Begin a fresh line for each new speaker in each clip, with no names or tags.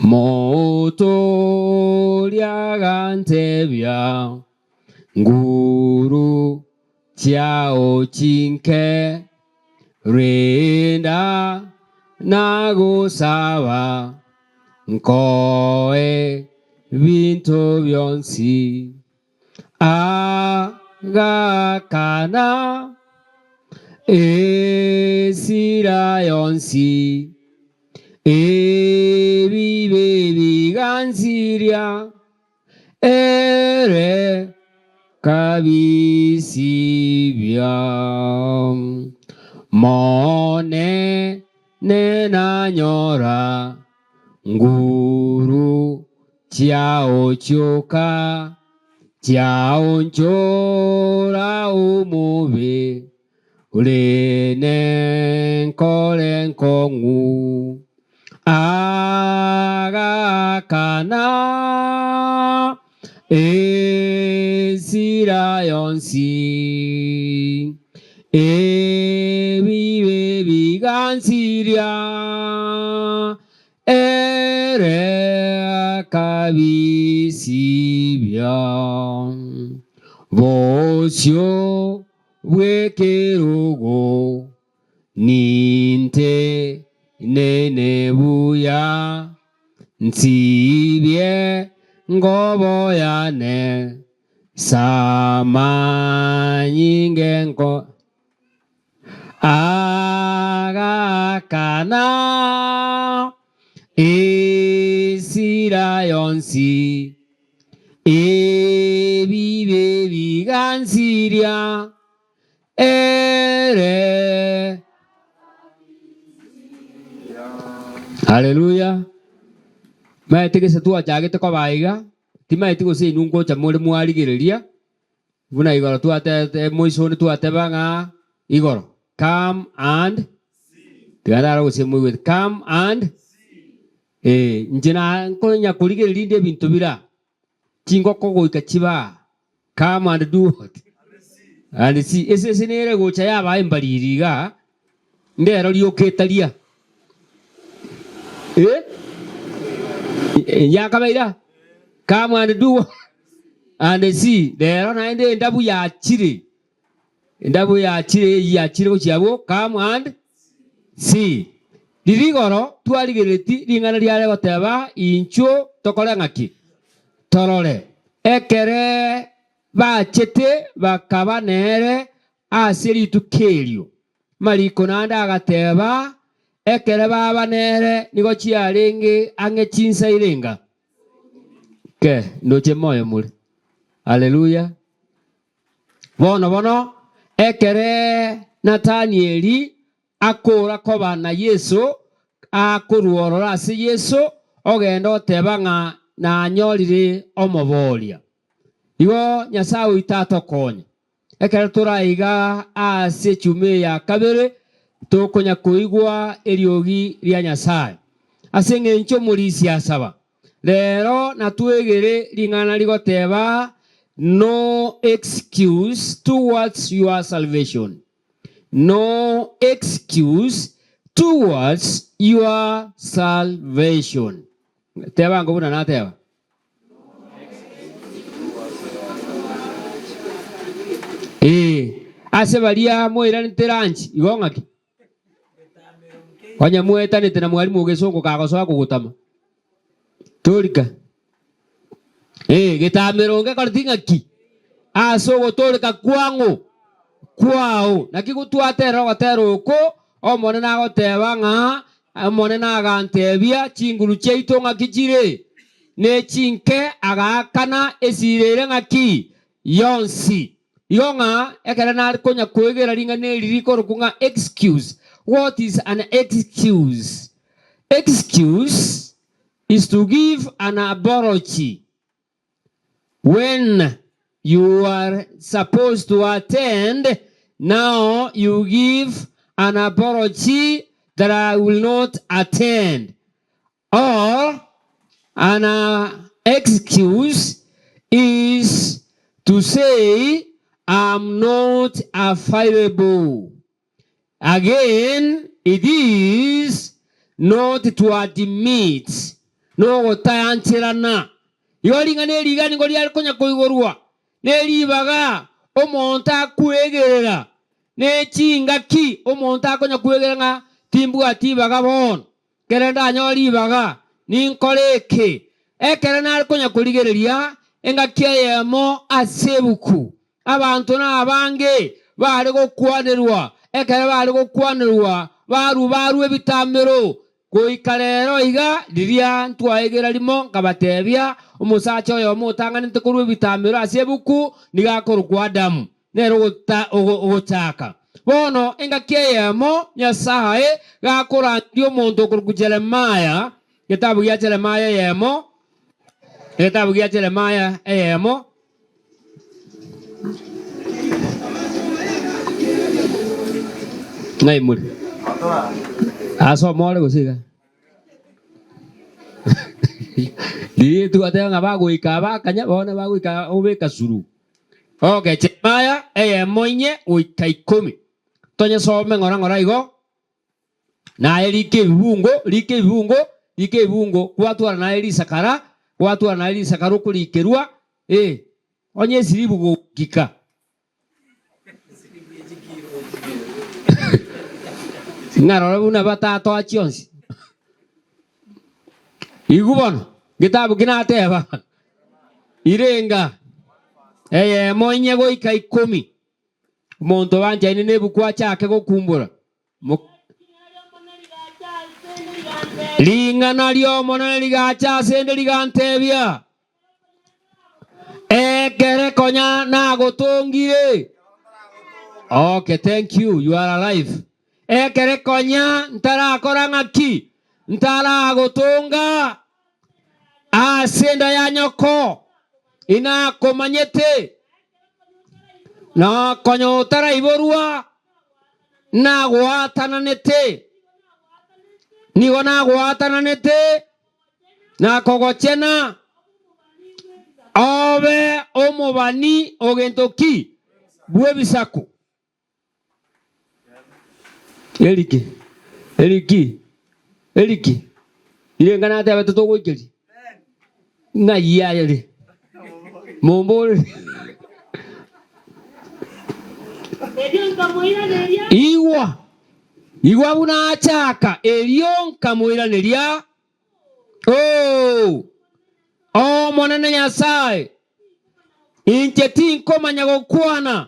moto liagantebia nguru chao chinke renda nagosawa nkoe vinto vyonsi agakana esira yonsi ebibe gansiria ere kabisibia mone nena nyora nguru chiao choka chiao nchora umuve ulene nkolenkongu agakana esira yonsi ebibe bigansiria ere kabisibia vosio bwekerugo ninte nenebuya nsibye ngobo yane samanyingenko agakana esira yonsi ebibe bigansiria ere. Haleluya. Maitike setua chagete kwa baiga timaitiko se nungo cha mole mwali girelia buna igoro tu ate moisone tu ate banga igoro come and see tiara go se muy with come and see njina ko nya kuligeri ndie bintu bira chingo kogo ikachiba come and do what and see ese senere go cha yaba imbaliriga ndero lioketalia yakabaida come and do and see there na inde ndabu ya chire kuchiabo come and see dirigoro twaligereti lingana liale goteba incho tokole ngaki torore ekere bachete bakabanere asiri tukelio maliko nanda agateba ekere babanere nigo chiarenge ange chinsa irenga ke noche moyo mule. Haleluya. Bono ekere Nathanieli akora koba na Yesu akuruorora ase Yesu ogenda otebanga na nyorire omoboria igo Nyasaye itatokonya ekere turaiga ase chume ya kabere tokonya kuigwa eriogi ria Nyasaye ase ngencho murisi asaba lero natwegere lingana ligoteba no excuse towards your salvation. No excuse towards your salvation. Teba ngobuna na teba. Asebalia moira nteranchi igongaki. Wanya mueta nitena mwalimu ugesongo kagosoa kugutama. Torika. Getameronge kortinga ki. Asogo torika kwango. Kwao. Nakigutwatera gotero ko omone na goteba nga omone na agantebia chinguru cheito ngakijire. Ne chinke agakana esirere ngaki yonsi. Yonga ekera na konya kwegera linga ne liriko rukunga excuse. What is an excuse? Excuse is to give an apology when you are supposed to attend. Now you give an apology that I will not attend. Or an excuse is to say I'm not available. Again, it is not to admit no gutayanchirana yoringa ne rigani ngori ari konya kuigorwa ne ribaga omonto akwegerera ne chingaki omonto akonya kwegerera timbu atibaga bon kerenda nyori baga ninkoreke ekerena ari konya kurigereria engakia yemo asebuku abantu na abange bari gokwanirwa ekere bari gokwanirwa baru ebitamiro goikarero iga diria ntwaegera limo ngabatebia umusacha oyo mutangani ntikuru ebitamiro asebuku nigakorukwa Adamu nero ogotaka bono engakia yemo Nyasaye gakorandio omonto okuruku Jeremaya gitabu gia Jeremaya yemo gitabu gia Jeremaya yemo ngai muri aso mole gusiga diri tu ate nga baguika bakanya bona baguika ubeka suru okay Jeremaya moinye uika 10 tonye some ngora igo na like ibungo kwatwara na Elisakara kwatwara na Elisakara kulikerwa onye siribu gukika ngaro una batato achionsi igubono gitabu kinateba irenga moinye goika 10 monto banje ni nebukwa chake gokumbura lingana lyo mona ligacha sende ligantebia ekere konya na gotongire okay thank you are alive ekere konya ntara korangaki ntara gotonga asenda ya nyoko ina komanyete na konyo tara iborua na gwatananete nigo na gwatananete na kogochena obe omobani ogentoki bwebisaku Eliki irengana ate abatoto goikeri na yayere mombole Igwa buna achaka elionka muiraneria monene Nyasaye incheti nkomanya gokwana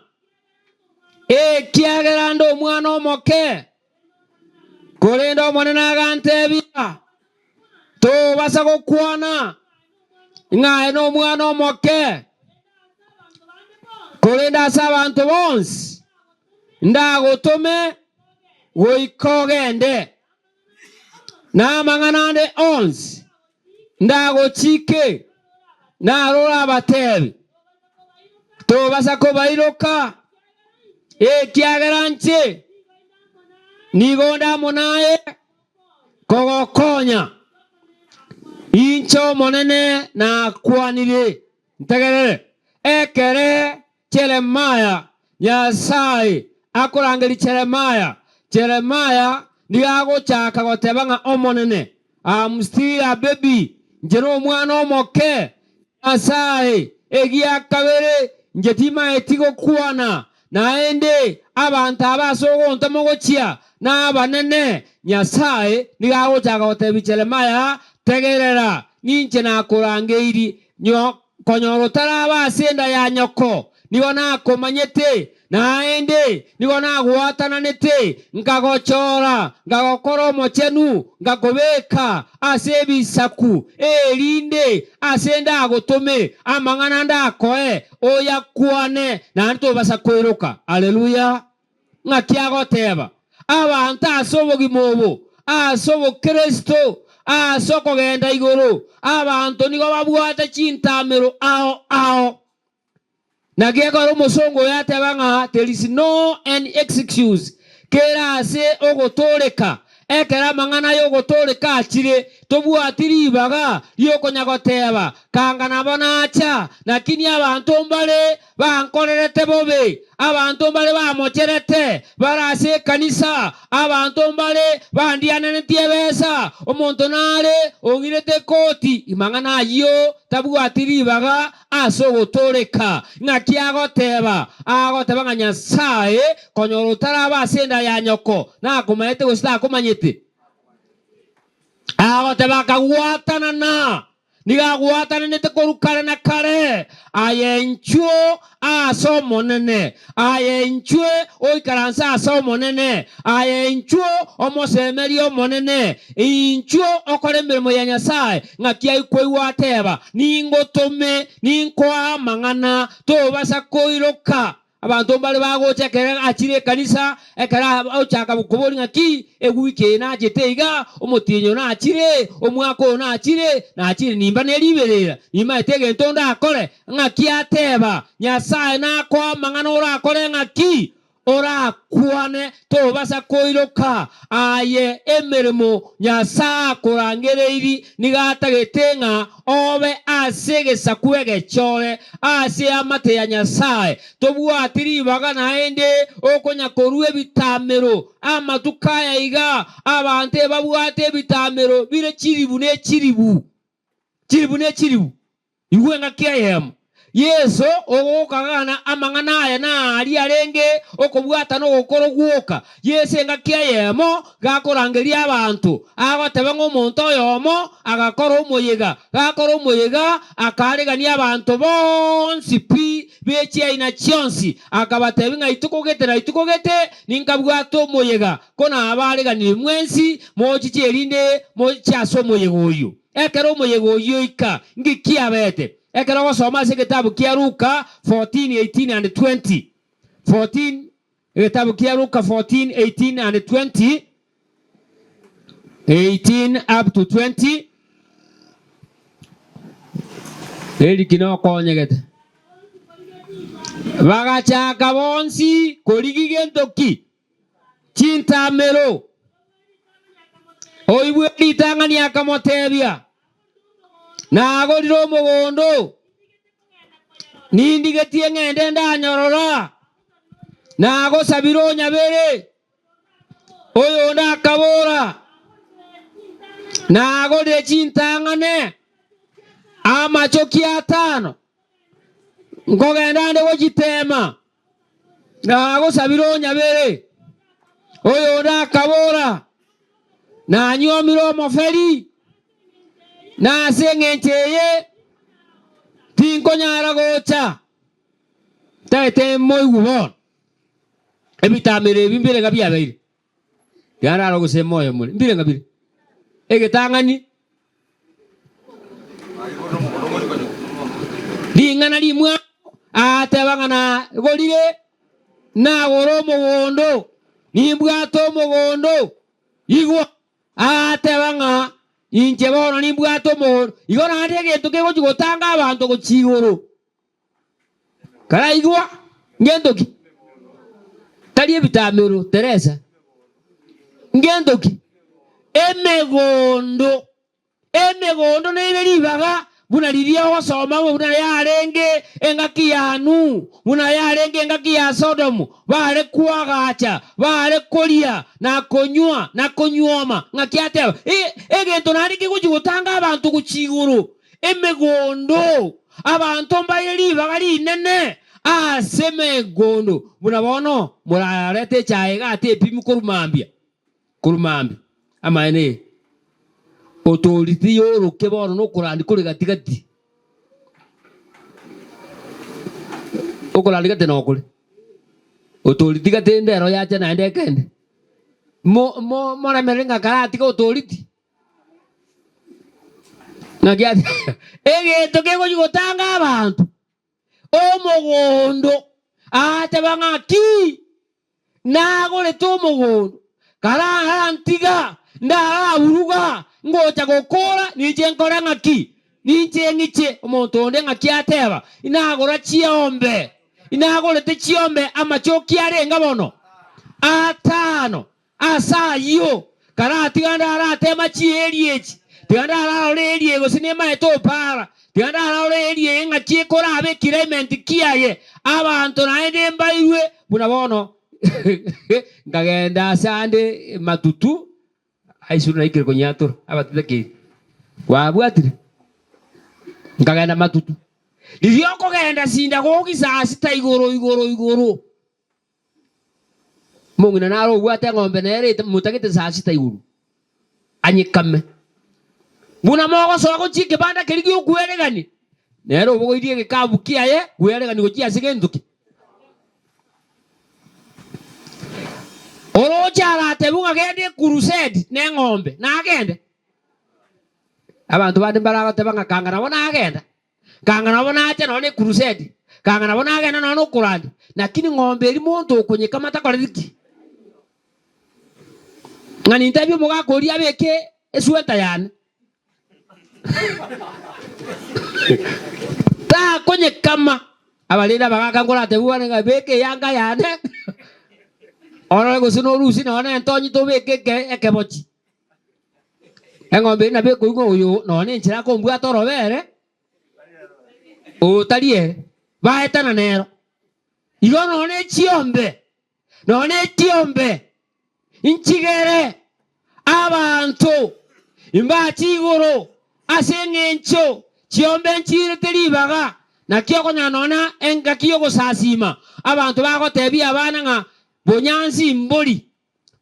kiagerando omwana omoke korenda omonene agantebia tobasa gokwana ng'ae n'omwana omoke korenda ase abantu bonsi ndagotome goikogende namang'anande onsi ndagochike narora abatebi tobasa kobairoka ekiageranche nigonda monaye kogokonya incho monene na kwanire ntegerere ekere Jeremaya Nyasaye akorangeri Jeremaya nigagochaka gotebanga omonene amstira baby njero omwana omoke Nyasaye egia kabere njetima etigo kwana naende abantu abasogonta mogochia n'abanene Nyasaye nigagochaka gotebi Jeremaya tegerera ninche nakorangeiri konyoro tarabasenda ya nyoko nigo nakomanyete naende nigo nagwatananete ngagochora ngagokora omochenu ngakobeka ase ebisaku erinde asenda agotome amang'ana ndakoe oyakwane nandi tobasa kwiruka haleluya ng'akiagoteba abantu ase obogima obo ase obokristo ase okogenda igoro abantu nigo babwate chintamero ao nagegora omusongo yatebanga there is no any excuse kera ase ogotoreka ekera mang'ana yogotoreka achire tobwatiribaga lyokonyagoteba kangana bonacha lakini abantu mbale bankorerete bobe abantu mbale bamocherete barase kanisa abantu mbale bandianenetie besa omonto nare ogirete koti imangana yo tabwatiribaga asogotoreka ngakiagoteba agoteba nga Nyasaye konyoro taraba senda ya nyoko na kumayete gusita kumanyete agoteba kagwatana na niga gwatana nete korukare na kare ayenchuo aso monene ayenchue oikaransa aso monene ayenchuo omosemerio monene inchuo okore mirimo ya Nyasaye ngakia ikweigwateba ningotome ninkwa mang'ana tobasa koiroka abantu mbale bagochekera achire kanisa ekara ochaka bukubori ngaki egwike na jeteiga omotinyo na achire omwako na achire nimba neriberera nima etege ntonda akore ngaki ateba Nyasaye na kwa mang'ana ora akore ngaki ora kuane tobasa koiroka aye emeremo Nyasaye kurangereiri nigatagetenga obe asege sakwege chore ase amate ya Nyasaye tobwatiri bagana ende okonya korue bitamero amatukaya iga abante babwate bitamero bire chiribu ne chiribu iwe ngakiyem Yesu ogokagana amang'ana aya na ali arenge okobwata no gokoro gwoka Yesu ngakiyemo gakorangeria abantu agoteba ng'omonto yomo agakora omoyega gakora omoyega akaregania abantu bonsi pi bechi ina chionsi akabatebi nga itukogete ninkabwata omoyega kona abareganire mwensi mochichi erinde mochaso omoyega oyo ekero omoyega oyo ika ngikiabete ekero gosoma ase kitabu kia Luka 14:18 and 20 kitabu kia Luka 14:18 and 20 18 up to 20 eri kino konyegete bagachaka bonsi korigigentoki chintamero oibwe litangani akamotebia na agoriro mugondo nindigetie ngende ndanyorora na agosabiro nyabere oyo ndakabora na agode chintangane amachoki atano ngogenda nde gogitema na agosabiro nyabere oyo ndakabora na nyomiro moferi na sengencheye tinko nyara gocha tete moigubo ebitamere bimbere gabiabeire yana ro gusemoyo muri mbire ngabire egetangani dingana limwa atebangana golire na goro mugondo nimbwato mugondo igwa atebanga inche bono nimbwato mono igona ndege tuke gotanga abantu gochigoro kala igwa ngendoki tali ebitamero Teresa ngendoki emegondo nebe libaga buna liria wasoma buna yarenge engaki yanu buna yarenge engaki ya Sodomu bare kuagacha bare kolia na konyoma ngakiateba egento nari kigutanga abantu kuchiguru emegondo abantu mbaye libaga linene asemegondo buna bono murarete chaye gate pimi kurumambia amaene otoriti yoro kebono no kurandi kuri gatigati okurandi gate no kuri otoriti gate ndero yacha na ndekende mora merenga karati ko otoriti nagiati egeto kego gutanga abantu omugondo atebanga ki nagore to mugondo kara antiga ndara uruga ngocha gokora nije nkora ngaki nije ngiche omonto onde ngaki ateba inagora chiombe inagora te chiombe amachoki arenga bono atano asayo karati ganda ara tema chieliechi tiganda ara orelie go sinema eto para Tianda araure eri ng'aki kora abe kirement kiaye abantu naende mbairwe buna bono ngagenda sande matutu aisuru ikire konyatura abateke wabwatire ngagenda matutu ivyo kogenda sinda gogisa sita igoro mungina naro bwate ng'ombe nere mutagete saa sita iguru anyikame buna mogo so gochike banda kirigi ukweregani nero bogo irie gikabu kiaye kweregani gochia sigenduki oroja atebunga gende crusade ne ng'ombe na agende abantu bandi baraga tebanga kanga nabo na agenda kanga nabo na acha none crusade kanga nabo na agenda none kurandi lakini ng'ombe eri muntu okunyika matakoriki ngani interview mugakoria beke esweta yani ta konye kama abalira bagakangora tebuane ngabeke yanga yane ora gusino rusi none ntonyi to beke ekebochi engombe na beko uyo none nchira ko mbua torobere o talie baetana nero igo none tiombe inchigere abantu imbachi igoro asengencho chiombe nchire teribaga na kioko nyanona enga kioko sasima abantu bagotebia abana nga bonyansi mboli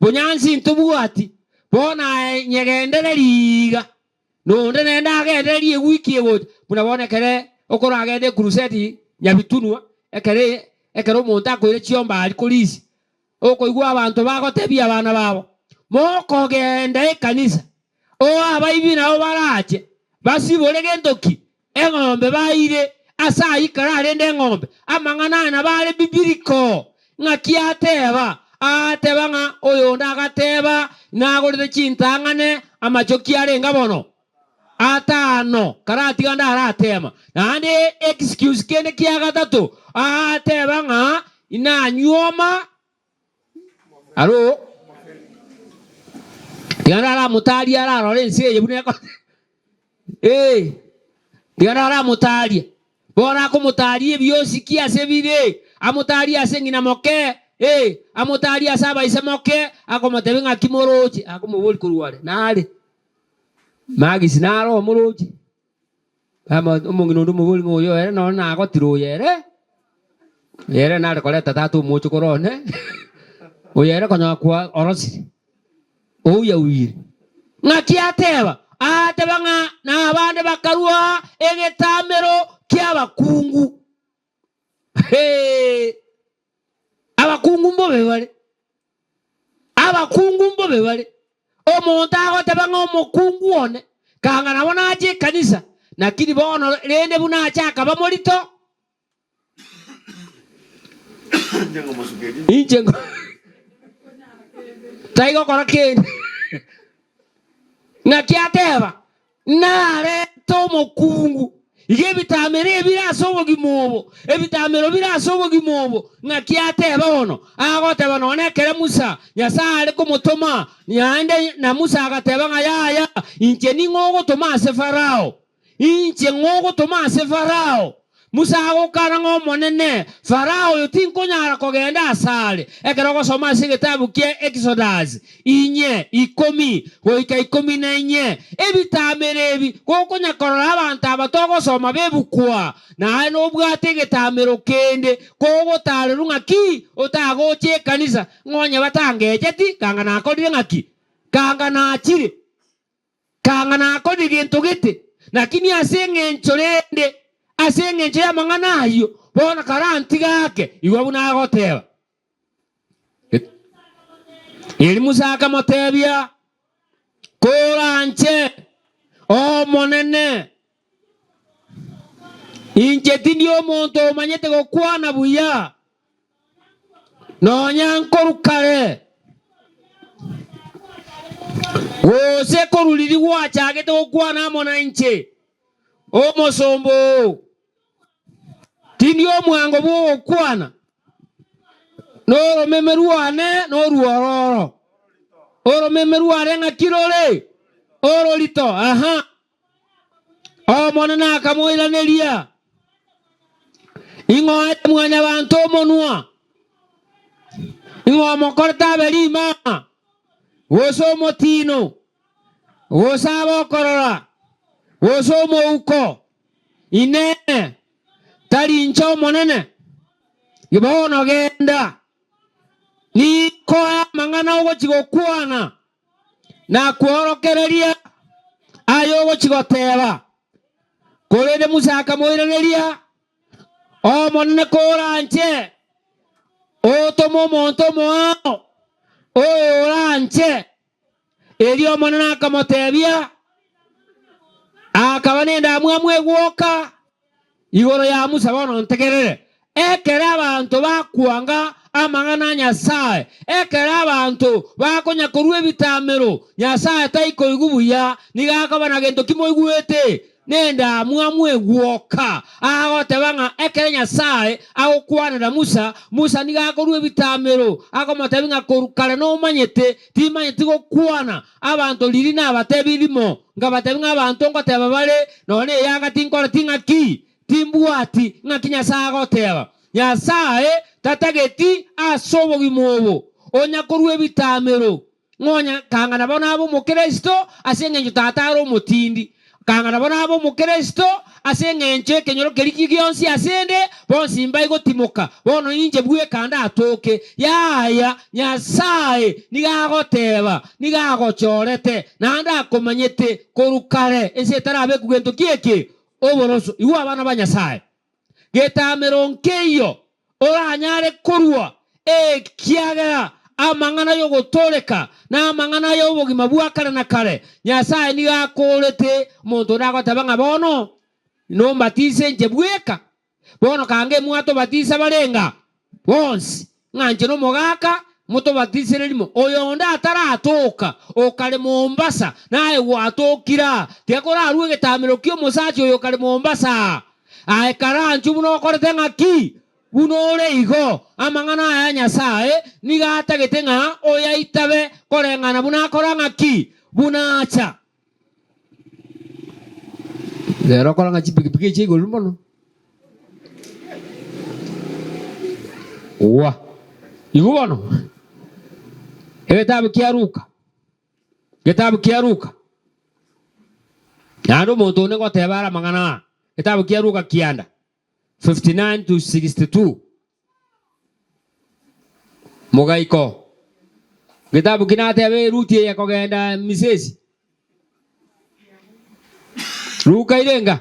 bonyansi ntubuati bona nyegendere liga nonde nenda agendere wiki ego buna bona kere okora agende crusade nyabitunwa ekere omonta koire chiomba ali kolisi okoigwa abantu bagotebia abana babo moko genda ekanisa o abaibi nao barache basibole gendoki eng'ombe baire asa ikarare ndeng'ombe amang'ana na bare bibiriko ng'akiateba nga oyo ndagateba nagorire chintang'ane amachoki arenga bono atano karatiga ndaratema nande excuse kene kia gatatu ateba nga inanyuoma alo tiara mutari ara Lawrence yebune ko tiara mutari bona ko mutari byosi kia sebire amutari asengina moke amutari asaba isemoke akomotebe ng'akimorochi akomoboli kuruare nale magi sinaro morochi ama omongino ndo moboli ngoyo ere no na agotiro yere nale koleta tatu mocho korone oyere konyakwa orosi oya wire ng'akiateba ateba nga na abande bakarua egetamero ky'abakungu abakungu mbobe bale omuntu agoteba nga omukungu one kanga nabo nache kanisa nakiri bono rende bunachaka bamorito injengo taigo korakeni nakiateba nare to mukungu igebitamere birasobo gimobo nakiateba ono agoteba none kere Musa nyasare ko mutoma nyande na Musa agateba ngayaya inche ningogo tomase Farao Musa agokana ngomonene Farao yotinkonyara kogenda asale ekerogo soma sigetabu kie Exodus inye 10 goika 14 ebitamere ebi kokonya korora abantu abatogo soma bebukwa na no bwate getamero kende kogo taleru ngaki otagoche kanisa ngonya batangejeti kanga nakodire ngaki kanga nachire kanga nakodire gentogete lakini asengenchorende asengenche ya mang'ana ayo bona karanti gake iwa bunagoteba eri Musa akamotebia koranche omonene inche tindi omonto omanyete gokwana buya nonya nkorukare gose koruliri gwachagete gokwana amona inche omosombo tindi omwango bwo okwana no memeruane no ruororo oro memeruare ng'akirore oro lito aha omone nakamoiraneria ingoete mwanya bantu omonwa ingo mokorta berima woso motino wosabo korora woso mouko ine tari ncho monene gibono genda ni koya mangana ogo chigokwana na kuorokereria ayo ogo chigoteba korede musaka moiraneria o monene koranche otomo monto moao oyo oranche erio monene akamotebia akabanenda mwamwe gwoka igoro ya Musa bono ntegerere ekera abantu bakwanga amangana Nyasaye ekera abantu bakonya kurwe bitamero Nyasaye taiko igubuya nigakabana gento kimoigwete nenda mwamwe gwoka agotebanga ekera Nyasaye agokwanira Musa nigakorwe bitamero akomotebinga korukale no manyete timanyete gokwana abantu liri na batebirimo ngabatebinga abantu ngoteba bale none yaga tinkora tingaki timbuati ngaki Nyasaye agoteba Nyasaye tatageti asobogi mobo onya korwe bitamero ngonya kangana bona abo mukristo asengenyo tataro mutindi kangana bona abo mukristo asengenche kenyoro keriki gyonsi asende bonsi mbai gotimoka bono inje bwe kanda atoke yaya Nyasaye nigagoteba nigagochorete nanda akomanyete korukare ese tarabe kugento kieke oboroso iwa abana ba Nyasaye getamero nkeyo oranyare korwa kiagera amangana yo gotoleka na amangana yo bogima bwakare na kare Nyasaye nigakorete muntu nagotabanga bono no batise nje bweka bono kange mwato batisa barenga bonsi nganje no mogaka muto batisire limo oyo nda ataratoka okale Mombasa naye watokira tekora aruwe getamero kyo musachi oyo kale Mombasa ae karanchu buno korete ngaki bunore igo amangana ya Nyasaye nigata getenga oya itabe korengana buna koranga ki bunacha lero koranga chipiki chigo lumono wa igubono getabu kiaruka nando muntu ne gotebara mangana getabu kiaruka kianda 59 to 62 Mogaiko getabu kinatebe ruti ya kogenda misesi Ruka irenga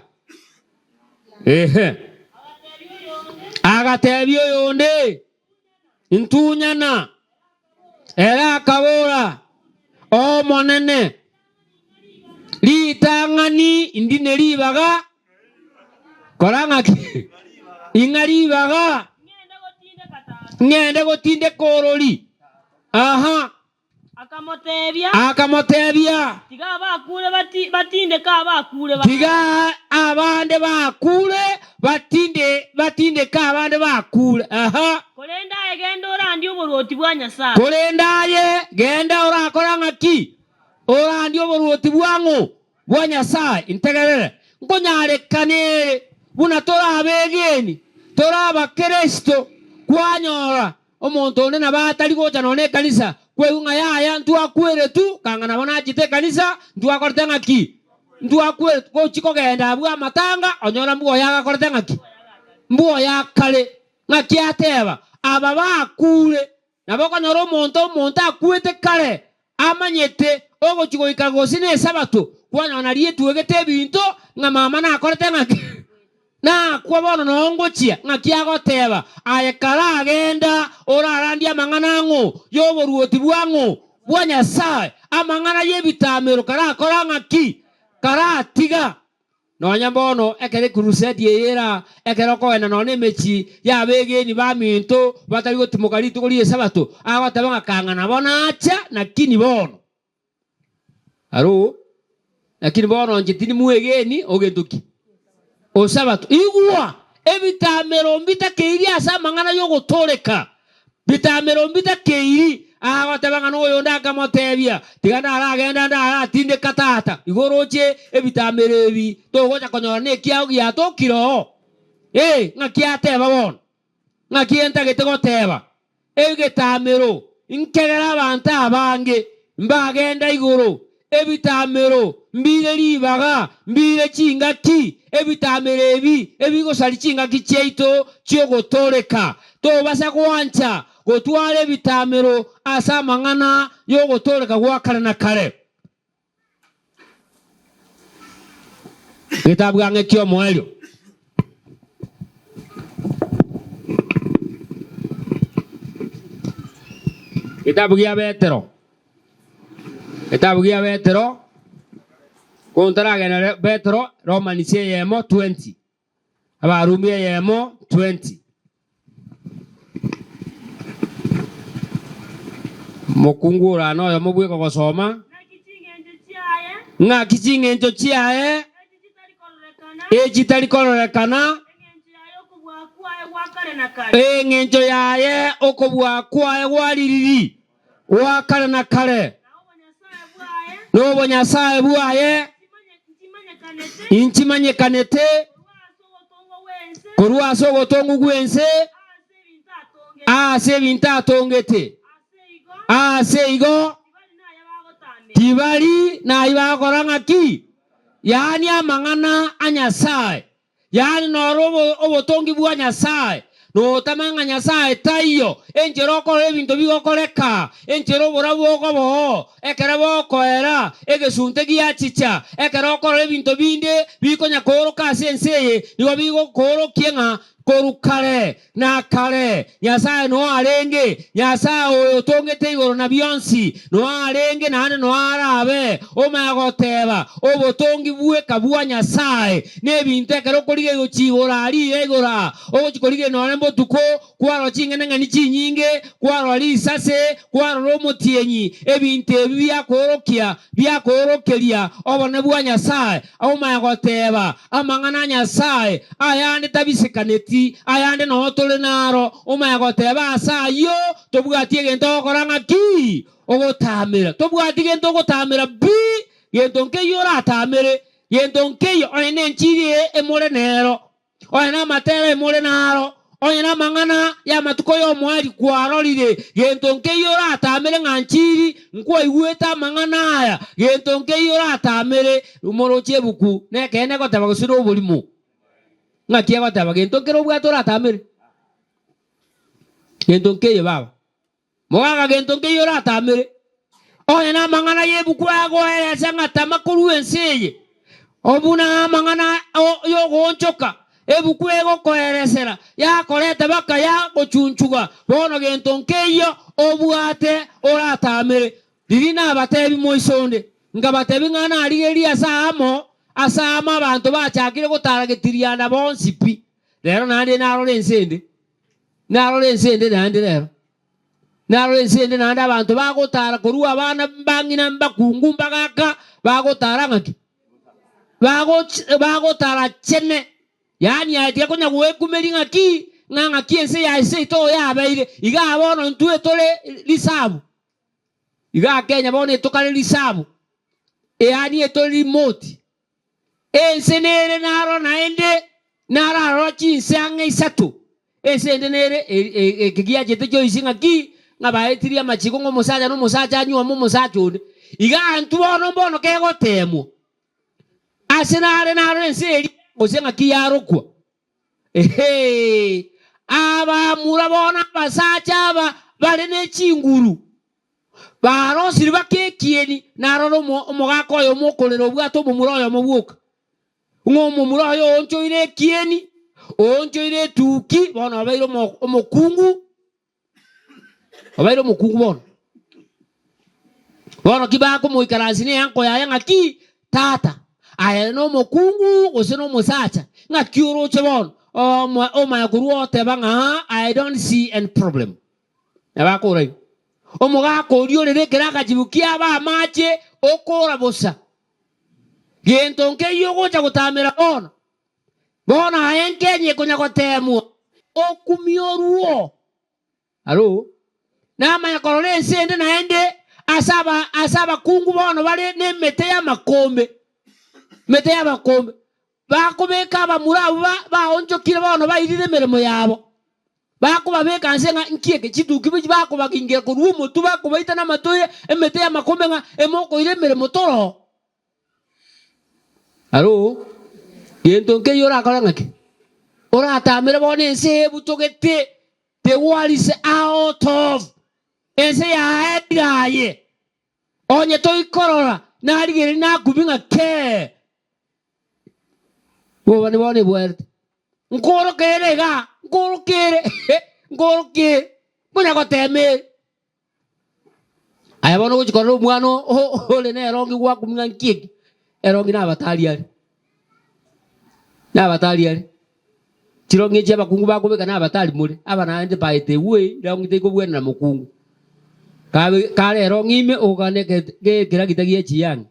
agatebio yonde intunyana era kabora o monene litangani indine libaga koranga ki ingalibaga ngende gotinde koroli aha akamotebia tiga abakule batinde ka abakule tiga abande bakule batinde ka abande bakule aha kolendaye genda orandi oboroti bwa Nyasaye kolendaye genda orakoranga ki orandi oboroti bwango bwa Nyasaye integerere ngonyare kanere buna torabegeni torabakristo kwanyora omuntu one nabatali gocha none kanisa kweunga yaya ntu akwere tu kangana bona jite kanisa ntu akortenga ki ntu akwere ko chiko genda bwa matanga onyora mbuo yaga kortenga ki mbuo yakale ngaki ateba aba bakule naboko nyoro omuntu akwete kale amanyete ogo chiko ikagosine sabato kwanyona lietu egete ebinto nga mama na akortenga ki na kwa bono nongochia ngakiagoteba ayekara agenda orarandia manganango yoboruoti bwango bwa Nyasaye amangana yebitamero kara koranga ki kara tiga nonya bono ekere crusade yera ekero koena none mechi yabegeni baminto batali gotimokali tukoli sabato agoteba ngakangana bona acha na kini bono aro lakini bono njitini muegeni ogenduki o sabato igwa ebitamero mbita keiri asa mangana yo gotoleka bitamero mbita keiri agoteba ng'ano oyo ndakamotebia tigana aragenda ndaratinde katata igoroche ebitamere ebi togocha konyora nekiao giatokiro ng'akiateba bono ng'akientagete goteba egetamero nkegera abantu abange mbagenda igoro ebitamero mbire libaga mbire chingaki ebitamero ebi ebigosari chingaki cheito chiogotoreka tobasa kwancha gotwara ebitamero asa mang'ana yogotoreka gwakare na kare gitabu gange kio moelio Kitabu gia Petero kontaragena Petero Romanisie yemo 20 Abarumi yemo 20 mokungura no yo mubwe ko gosoma nga kichingenjo chiae ejitalikolekana ngenjo yaye okobwa kwae waliriri wakare na kare nobo nyasaye bwaye inchimanyekanete korwa sogotongu gwense ase bintatongete ase igo tibali na ibagoranga ki yani amang'ana anyasaye yani norobo obotongi bwa nyasaye no tamanga nyasaye tayo enjero ko ebintu bigokoreka enjero borabo bo ekera koera egesunte giachicha ekera ko ebintu binde bikonya koroka senseye nigo bigokoro kienga korukare na kare nyasaye no arenge nyasaye otongete igoro na bionsi no arenge nane no arabe omagoteba obotongi bwe kabwa nyasaye nebintu ekero korige gochigora ari egora ogochikorige no mbotuko kwaro chingene chinyinge kwaro ali sase kwaro romotienyi ebintu byakorokeria obone bwa nyasaye omagoteba amang'ana nyasaye ayande tabisikaneti ayande no tole naro omagoteba asayo tobwatie gento koranga ki ogotamira tobwatie gento gotamira bi gento nkeyo ratamire gento nkeyo oyene nchiri emore nero oyena matera emore naro oyena mang'ana ya matuko yo mwali kwarorire gento nkeyo ratamire nganchiri nkwa igweta mang'ana aya gento nkeyo ratamire umoroche buku nekene goteba gusiro obolimo ngakia goteba gento nkero bwato ratamire gento nkeyo baba mogaga gento nkeyo ratamire oyena mang'ana yebuku agoeresa ngatama kuruenseye obuna mang'ana yo gonchoka ebuku ego koeresera ya koreta baka ya gochunchuga bono gento nkeyo obwate oratamire dirina abatebi moisonde ngabatebi ng'ana arigeria asama abantu bachakire gotaragitiriana bonsipi rero nande narore ensende nande rero narore ensende nande abantu bagotara korua abana mbangina mbakungu mbagaka bagotara ngaki bagotara chene yani atia konya gwekumeri ngaki nganga kiense ya ise to ya baire iga bono ntue tole lisabu iga Kenya bono etokale lisabu yani etoli moti ensenere naro naende nararo chinsange isatu esende nere ekigia jete jo isinga ki ngabaetiria machiko ngo musaja no musaja anyu mo musaja ode iga antu bono kegotemo asenare naro enseri osenga ki yarokwa aba murabona basacha bale ne chinguru baro siriba kekieni naroro omogako yo mokolero bwato bumuroyo mobuka ngomo muroyo onchoire kieni onchoire tuki bono abairo omokungu bono kibako moikarazine yanko yanga ki tata aya no mokungu oseno mosacha ngakioro chebono o mayakuru otebanga I don't see any problem abakore omogako riorere keraka jibukia ba mache okora bosa gento nkeyo gocha gutamira bona ayenkenye kunya gotemu okumioruo alo na manya korore nsende naende asaba kungu bono bali ne mete ya makombe bakubeka abamurabu baonjokire bono bayirire meremo yabo bakubabeka nsenga nkieke chiduki biki bakubakingira ku rumo tu bakubaita na matoye emete ya makombe nga emoko ire meremo toro alo yento nke yora akora ngaki ora atamire bone nse butogete the world is out of ense ya egaye onye to ikorora na aligere na kubinga ke bo bani bone bwerte nkoro kere bunya ko teme aya bono kuchikora umwano ole ne rongi gwa kubinga nkiki erongi na batali ali chirongi chaba kungu bakubeka na batali muri abana ande baite we rongi te kubwena na mukungu kale rongi ime ogane ke kira kitagie chiang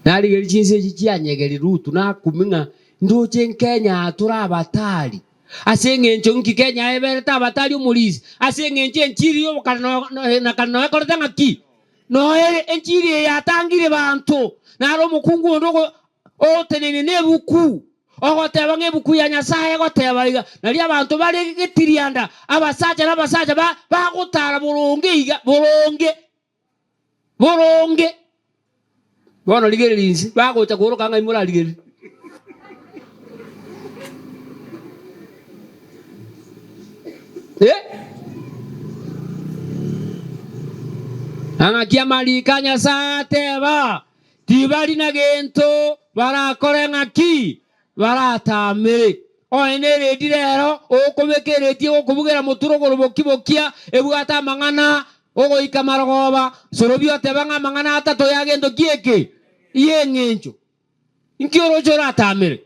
nali geri chinse chianyegeri rutu na kuminga ndoche Kenya turabatali asenge nki Kenya ebere tabatali umulisi asenge nchiri yo kana kortanga ki no enchiri yatangire bantu naro mukungu ndoko otenene nebuku ogoteba ngebuku ya Nyasaye goteba nali abantu bali getirianda abasaja bagutara boronge bono ligere linzi bagocha kuruka ngai mura ligere Angakia malika Nyasaye teba tibali na gento barakore ngaki baratamire oenere direro okobekereti okubugera muturo gorobokibokia ebwata mangana ogo ikamarogoba sorobio tebanga mangana atato yagendo kieke yengencho inkioro chora tamire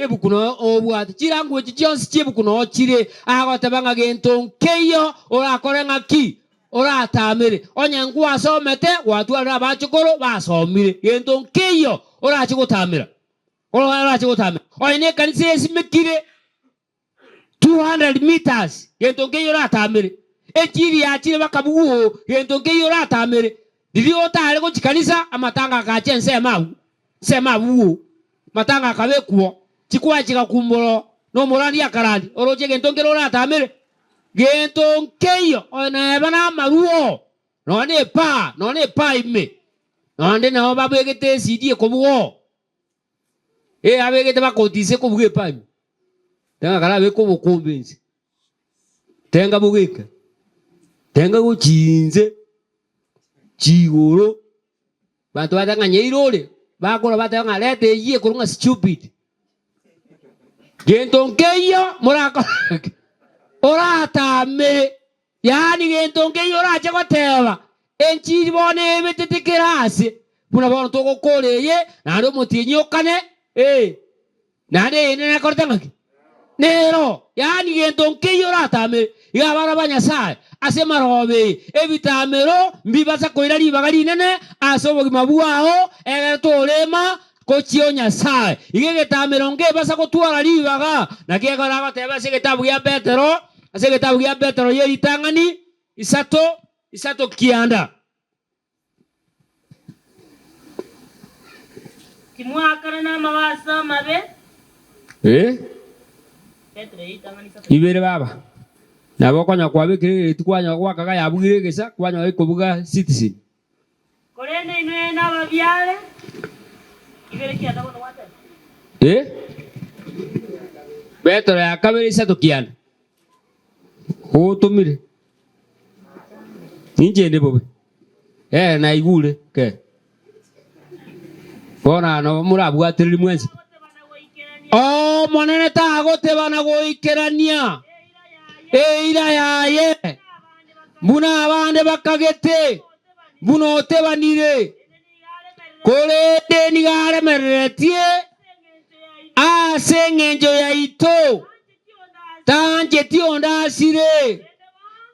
ebukuno obwate chirangu chichonsi chibukuno chire ago tebanga gento nkeyo orakore ngaki oratamire onyangu asomete watu abachukoro basomire gento nkeyo orachigutamira oine kanisa esimekire 200 meters gento nkeyo oratamire echiri yachire bakabuwo gento nkeyo oratamire dili otale ko chikanisa amatanga akache nsema buwo matanga akabekuo chikwa chikakumboro no morandi akarandi oroche gento nkeyo oratamire gento nkeyo ona bana maruo none pa ime nonde na babegete CD ko buwo abegete bakotise ko buge pa ime tenga kala be ko bukonbenzi tenga bugeka tenga guchinze chigoro bantu batanganye irole bakora batanga lete yiye kurunga stupid gento nkeyo murako oratame yani gento nkeyo orache goteba enchiri bone betetekerase buna bono togokoreye naro mutinyokane nade ene nakortangaki nero yani gento nkeyo oratame yabara banyasaye asema robe ebitamero mbibasa koira libagali nene asobogi mabuao egatolema kochio Nyasaye igegetamero ngebasa kotwara libaga nakegara bateba segetabu ya Petero yeritangani isato kianda
kimwakana na mawasa mabe
Petero yitangani isato ibere baba nabokonya kwabikire tukwanya kwakaga yabugire gesa kwanya ikobuga citizen
korene ine na babyale ibere kianda bono wate
Petero yakabere isato kianda otumire ninjende bobe na igule ke bona no murabu atiriri mwenzi monene tagote bana goikerania ira yaye buna abande bakagete buno tebanire korede nigare meretie asengenjo yaito tanje tionda sire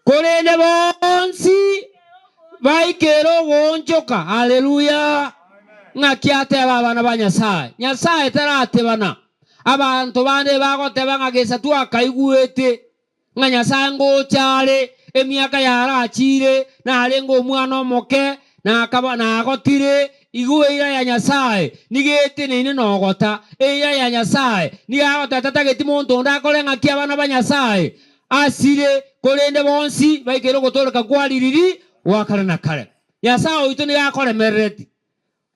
korede bonsi baikero gonjoka haleluya ngakiate abana ba Nyasaye Nyasaye tarate bana abantu bande bagoteba ng'agesa twakaiguete ng'a Nyasaye ngochare emiaka yarachire narenga omwana omoke nakaba nagotire igueira ya Nyasaye nigete nene nogota eira ya Nyasaye nigagota tatageti muntu ndakore ng'akia abana ba Nyasaye asire korende bonsi baikero gotoleka kwaririri wakare na kare. Nyasaye oito nigakoremerereti.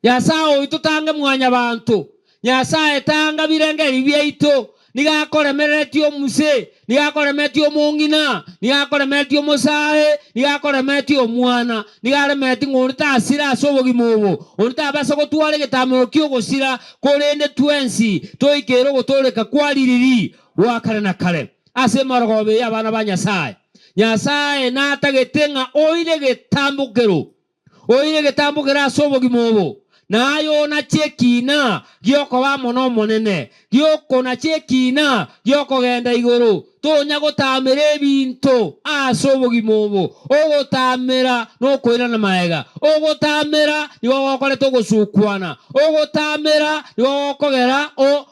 Nyasaye oito tange mwanya bantu. Nyasaye tanga birengeri byaito nigakoremerereti omuse nigakoremereti omongina nigakoremereti omosae nigakoremereti omwana nigaremeti ng'orita asira asobogimobo orita abasa gotwara egetamero kiogosira korende twensi toikero gotoleka kwaririri wakare na kare ase marogobe abana ba Nyasaye. Nyasaye natagete ng'a oire getambukero asobogimobo nayo na chekina gioko wa mono monene gioko na chekina gioko genda iguru tonya gotamera ebinto asobogimobo ogotamera no koira na maega ogotamera nigo gokoreto gosukwana ogotamera nigo gokogera o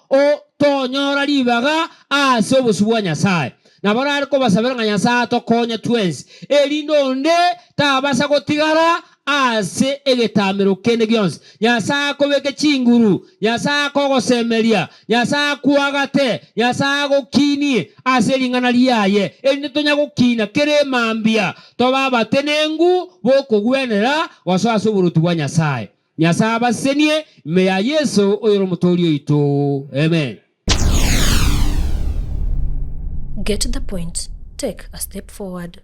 tonyora libaga asobosubwa Nyasaye na barari ko basabera nga Nyasaye tokonya twensi erindonde tabasa gotigara ase egetamero kende gyonse Nyasaye kobeke chinguru Nyasaye kogosemeria Nyasaye kuagate Nyasaye gokinie ase lingana liaye erinde tonya gokina kere mambia tobaba tenengu bokogwenera wasoase oburuti bwa Nyasaye. Nyasaye basenie me ya Yesu oyoro mutoli oito. Amen.
Get the point. Take a step forward.